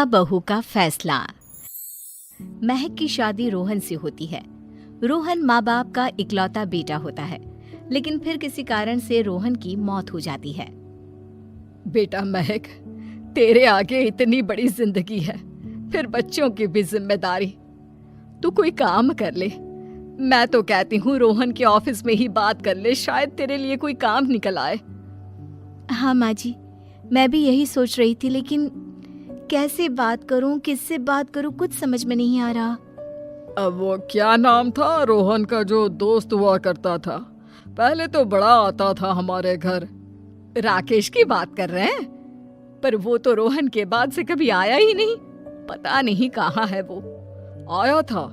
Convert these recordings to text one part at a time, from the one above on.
बहू का फैसला। महक की शादी रोहन से होती है। रोहन माँ बाप का इकलौता बेटा होता है, लेकिन फिर किसी कारण से रोहन की मौत हो जाती है। बेटा महक, तेरे आगे इतनी बड़ी जिंदगी है, फिर बच्चों की भी जिम्मेदारी। तू कोई काम कर ले। मैं तो कहती हूँ रोहन के ऑफिस में ही बात कर ले, शायद तेरे लिए कोई काम निकल आए। हाँ माँ जी, मैं भी यही सोच रही थी, लेकिन कैसे बात करूं, किससे बात करूं, कुछ समझ में नहीं आ रहा। अब वो क्या नाम था रोहन का जो दोस्त हुआ करता था, पहले तो बड़ा आता था हमारे घर। राकेश की बात कर रहे हैं? पर वो तो रोहन के बाद से कभी आया ही नहीं, पता नहीं कहाँ है वो। आया था,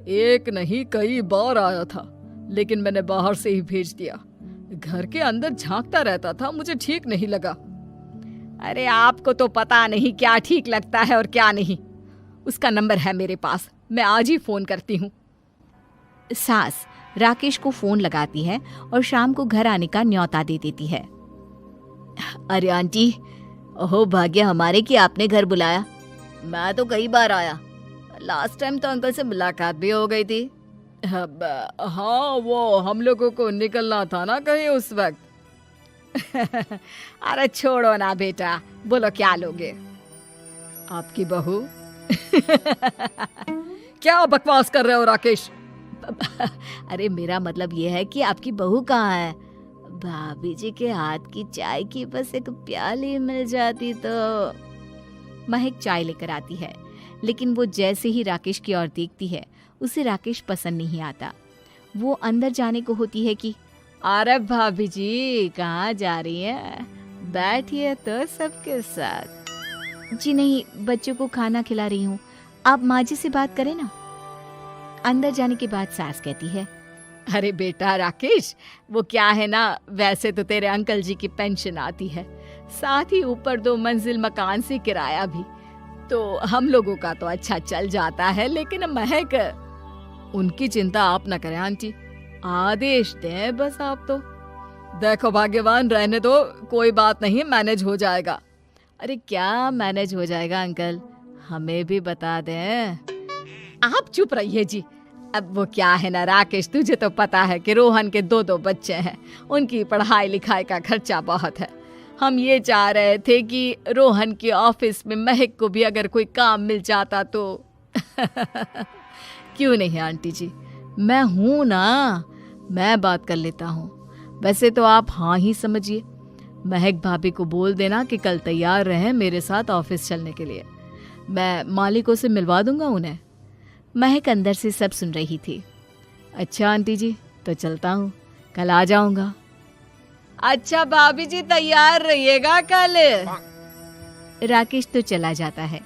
एक नहीं कई बार आया था, लेकिन मैंने बाहर से ही भेज दिया। घर के अंदर झांकता रहता था, मुझे ठीक नहीं लगा। अरे आपको तो पता नहीं क्या ठीक लगता है और क्या नहीं। उसका नंबर है मेरे पास, मैं आज ही फोन करती हूँ। सास राकेश को फोन लगाती है और शाम को घर आने का न्योता दे देती है। अरे आंटी, ओहो भाग्य हमारे कि आपने घर बुलाया। मैं तो कई बार आया, लास्ट टाइम तो अंकल से मुलाकात भी हो गई थी। हाँ, वो हम लोगों को निकलना था ना कहीं उस वक्त। अरे छोड़ो ना बेटा, बोलो क्या लोगे? आपकी बहू। क्या बकवास कर रहे हो राकेश? अरे मेरा मतलब ये है कि आपकी बहू कहाँ है? भाभी जी के हाथ की चाय की बस एक प्याली मिल जाती तो। महक चाय लेकर आती है, लेकिन वो जैसे ही राकेश की ओर देखती है, उसे राकेश पसंद नहीं आता। वो अंदर जाने को होती है कि अरे भाभी जी कहाँ जा रही हैं? बैठिए तो सबके साथ। जी नहीं, बच्चों को खाना खिला रही हूँ, आप माँ जी से बात करें ना। अंदर जाने के बाद सास कहती है, अरे बेटा राकेश, वो क्या है ना, वैसे तो तेरे अंकल जी की पेंशन आती है, साथ ही ऊपर 2 मंजिल मकान से किराया भी, तो हम लोगों का तो अच्छा चल जाता है। लेकिन महक, उनकी चिंता आप न करें आंटी, आदेश दें बस आप तो। देखो भाग्यवान, रहने दो, कोई बात नहीं, मैनेज हो जाएगा। अरे क्या मैनेज हो जाएगा अंकल, हमें भी बता दें। आप चुप रहिए जी। अब वो क्या है ना राकेश, तुझे तो पता है कि रोहन के 2 बच्चे हैं, उनकी पढ़ाई लिखाई का खर्चा बहुत है। हम ये चाह रहे थे कि रोहन के ऑफिस में महक को भी अगर कोई काम मिल जाता तो। क्यों नहीं आंटी जी, मैं हूं ना, मैं बात कर लेता हूँ। वैसे तो आप हाँ ही समझिए। महक भाभी को बोल देना कि कल तैयार रहें मेरे साथ ऑफिस चलने के लिए। मैं मालिकों से मिलवा दूंगा उन्हें। महक अंदर से सब सुन रही थी। अच्छा आंटी जी, तो चलता हूँ, कल आ जाऊंगा। अच्छा भाभी जी, तैयार रहिएगा कल। राकेश तो चला जाता है,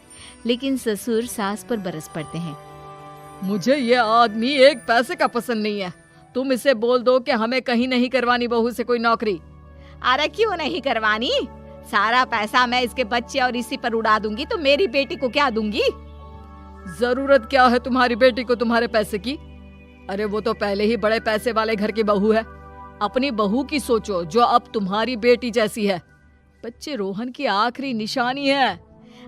लेकिन ससुर सास पर बरस पड़ते हैं। मुझे ये आदमी एक पैसे का पसंद नहीं है। तुम इसे बोल दो कि हमें कहीं नहीं करवानी बहू से कोई नौकरी। अरे क्यों नहीं करवानी? सारा पैसा मैं इसके बच्चे और इसी पर उड़ा दूंगी, तो मेरी बेटी को क्या दूंगी? जरूरत क्या है तुम्हारी बेटी को तुम्हारे पैसे की? अरे वो तो पहले ही बड़े पैसे वाले घर की बहू है। अपनी बहू की सोचो जो अब तुम्हारी बेटी जैसी है। बच्चे रोहन की आखिरी निशानी है।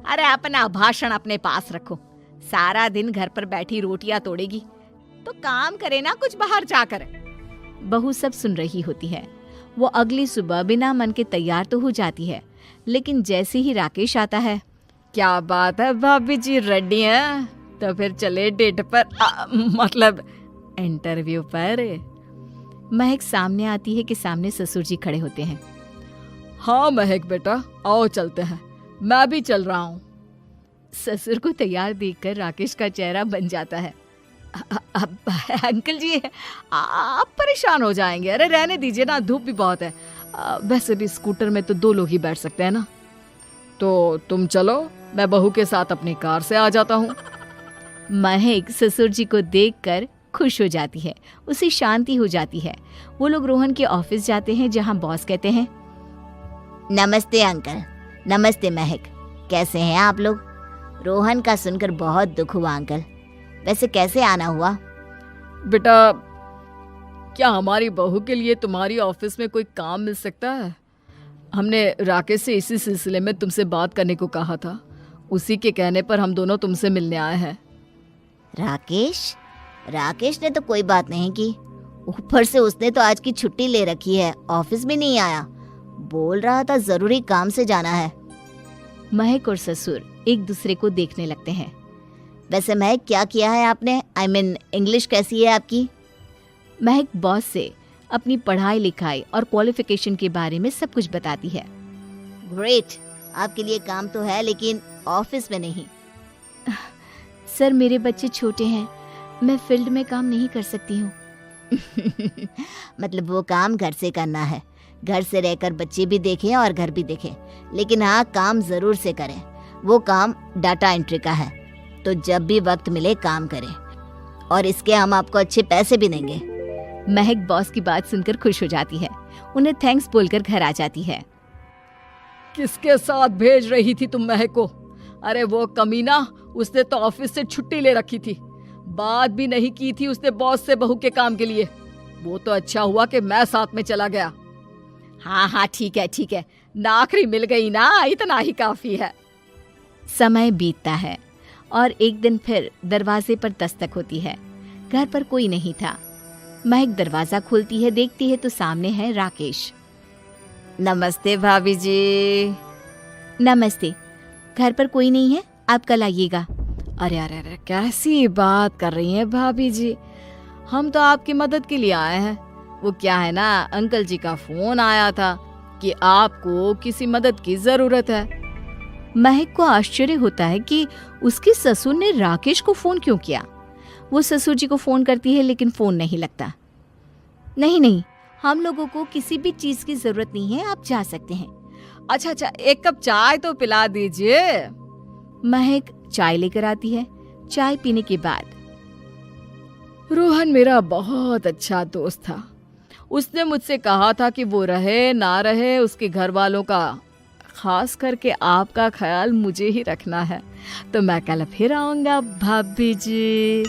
अरे अपना भाषण अपने पास रखो। सारा दिन घर पर बैठी रोटियां तोड़ेगी तो काम करे ना, कुछ बाहर जाकर। बहू सब सुन रही होती है। वो अगली सुबह बिना मन के तैयार तो हो जाती है, लेकिन जैसे ही राकेश आता है, क्या बात है भाभी जी, रेडी हैं? तो फिर चले डेट पर, मतलब इंटरव्यू पर। महक सामने आती है कि सामने ससुर जी खड़े होते हैं। हाँ महक बेटा, आओ चलते हैं, मैं भी चल रहा हूँ। ससुर को तैयार देखकर राकेश का चेहरा बन जाता है। अंकल जी, आप परेशान हो जाएंगे। अरे रहने दीजिए ना, धूप भी बहुत है। वैसे भी स्कूटर में तो 2 लोग ही बैठ सकते हैं ना। तो तुम चलो, मैं बहू के साथ अपनी कार से आ जाता हूँ। महक ससुर जी को देखकर खुश हो जाती है, उसे शांति हो जाती है। वो लोग रोहन के ऑफिस जाते हैं, जहाँ बॉस कहते हैं, नमस्ते अंकल। नमस्ते महक, कैसे हैं आप लोग? रोहन का सुनकर बहुत दुख हुआ अंकल। वैसे कैसे आना हुआ? बेटा, क्या हमारी बहू के लिए तुम्हारी ऑफिस में कोई काम मिल सकता है? हमने राकेश से इसी सिलसिले में तुमसे बात करने को कहा था। उसी के कहने पर हम दोनों तुमसे मिलने आए हैं। राकेश ने तो कोई बात नहीं की। ऊपर से उसने तो आज की छुट्टी ले रखी है, ऑफिस भी नहीं आया। बोल रहा था जरूरी काम से जाना है। महक और ससुर एक दूसरे को देखने लगते हैं। वैसे महक, क्या किया है आपने? आई मीन इंग्लिश कैसी है आपकी? महक बॉस से अपनी पढ़ाई लिखाई और क्वालिफिकेशन के बारे में सब कुछ बताती है। ग्रेट, आपके लिए काम तो है लेकिन ऑफिस में नहीं। सर, मेरे बच्चे छोटे हैं, मैं फील्ड में काम नहीं कर सकती हूँ। मतलब वो काम घर से करना है, घर से रहकर बच्चे भी देखें और घर भी देखें, लेकिन हाँ, काम जरूर से करें। वो काम डाटा एंट्री का है, तो जब भी वक्त मिले काम करें, और इसके हम आपको अच्छे पैसे भी देंगे। महक बॉस की बात सुनकर खुश हो जाती है, उन्हें थैंक्स बोलकर घर आ जाती है। किसके साथ भेज रही थी तुम महक को? अरे वो कमीना, उसने तो ऑफिस से छुट्टी ले रखी थी, बात भी नहीं की थी उसने बॉस से बहू के काम के लिए। वो तो अच्छा हुआ कि मैं साथ में चला गया। हाँ ठीक है, नौकरी मिल गई ना, इतना ही काफी है। समय बीतता है और एक दिन फिर दरवाजे पर दस्तक होती है। घर पर कोई नहीं था। महक दरवाजा खोलती है, देखती है तो सामने है राकेश। नमस्ते भाभी जी। नमस्ते, घर पर कोई नहीं है, आप कल आइएगा। अरे कैसी बात कर रही हैं भाभी जी, हम तो आपकी मदद के लिए आए हैं। वो क्या है ना, अंकल जी का फोन आया था कि आपको किसी मदद की जरूरत है। महक को आश्चर्य होता है कि उसके ससुर ने राकेश को फोन क्यों किया। वो ससुर जी को फोन करती है लेकिन फोन नहीं लगता। नहीं, हम लोगों को किसी भी चीज की जरूरत नहीं है, आप जा सकते हैं। अच्छा, एक कप चाय तो पिला दीजिए। महक चाय लेकर आती है। चाय पीने के बाद, रोहन मेरा बहुत अच्छा दोस्त था। उसने मुझसे कहा था कि वो रहे ना रहे, उसके घर वालों का, खास करके आपका ख्याल मुझे ही रखना है। तो मैं कल फिर आऊंगा भाभी जी।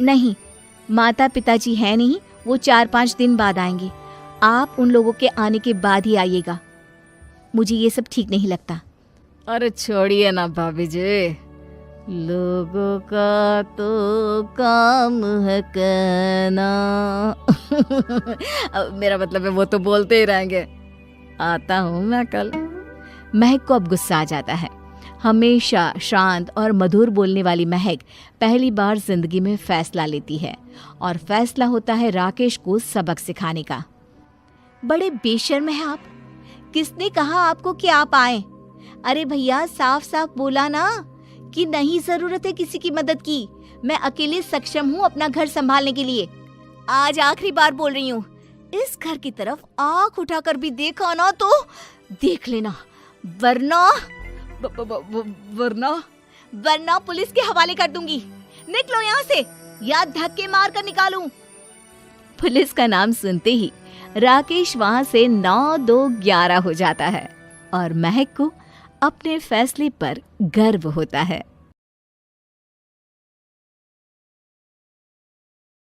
नहीं, माता पिताजी है नहीं, वो 4-5 दिन बाद आएंगे। आप उन लोगों के आने के बाद ही आइएगा। मुझे ये सब ठीक नहीं लगता। अरे छोड़िए ना भाभी जी, लोगों का तो काम है कहना। मेरा मतलब है वो तो बोलते ही रहेंगे। आता हूँ मैं कल। महक को अब गुस्सा आ जाता है। हमेशा शांत और मधुर बोलने वाली महक पहली बार जिंदगी में फैसला लेती है, और फैसला होता है राकेश को सबक सिखाने का। बड़े बेशर्म हैं आप। किसने कहा आपको कि आप आए? अरे भैया, साफ साफ बोला ना कि नहीं जरूरत है किसी की मदद की। मैं अकेले सक्षम हूँ अपना घर संभालने के लिए। आज आखिरी बार बोल रही हूँ, इस घर की तरफ आंख उठाकर भी देखा ना तो देख लेना, वरना पुलिस के हवाले कर दूंगी। निकलो यहाँ से, या धक्के मार कर निकालूं। पुलिस का नाम सुनते ही राकेश वहां से 9-2-11 हो जाता है, और महक को अपने फैसले पर गर्व होता है।